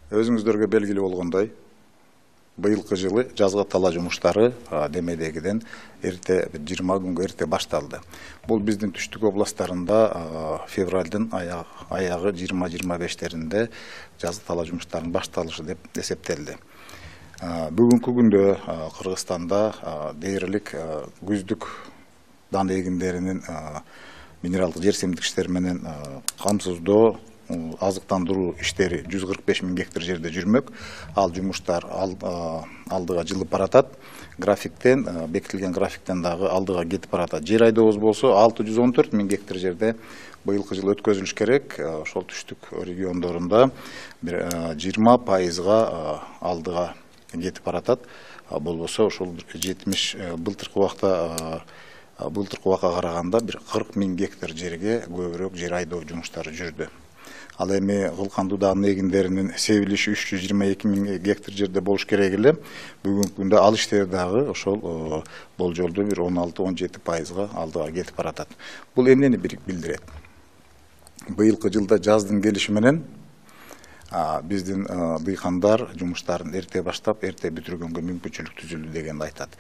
Өзүңүздөргө белгилүү болгондой, быйылкы жылы жазга талаа жумуштары демедегиден эрте 20 күнгө эрте башталды. Бул биздин түштүк областтарында февралдын аягы 20-25-теринде жазга талаа жумуштарынын башталышы деп эсептелди. Бүгүнкү күндө Кыргызстанда дээрлик күздүк дан эгиндеринин минералдык жерсемдикчтер менен камсыздоо, азыктандыруу иштери 145 000 гектар жерде жүрмөк. Ал жумуштар алдыга жылып баратат. Графиктен, бекитилген графиктен дагы алдыга кетип баратат. Жер айдообуз болсо 614 000 гектар жерде быйылкы жылы өткөзүлүш керек. Ошол түштүк региондорунда 20%га алдыга кетип баратат. Болбосо ошол 70 былтыркы убакка караганда 40 000 гектар жерге көбүрөөк жер айдоо жумуштары жүрдү. Ал эми кылкандуу даанын эгиндеринин себилиши 322 000 гектар жерде болуш керек эле. Бүгүнкү күндө ал иштер дагы ошол болжолдуу 16-17%га алдыга кетип баратат. Бул эмнени билдирет? Быйылкы жылда жаздын келиши менен биздин дыйкандар жумуштарын эрте баштап, эрте бүтүргөнгө мүмкүнчүлүк түзүлдү дегенди айтат.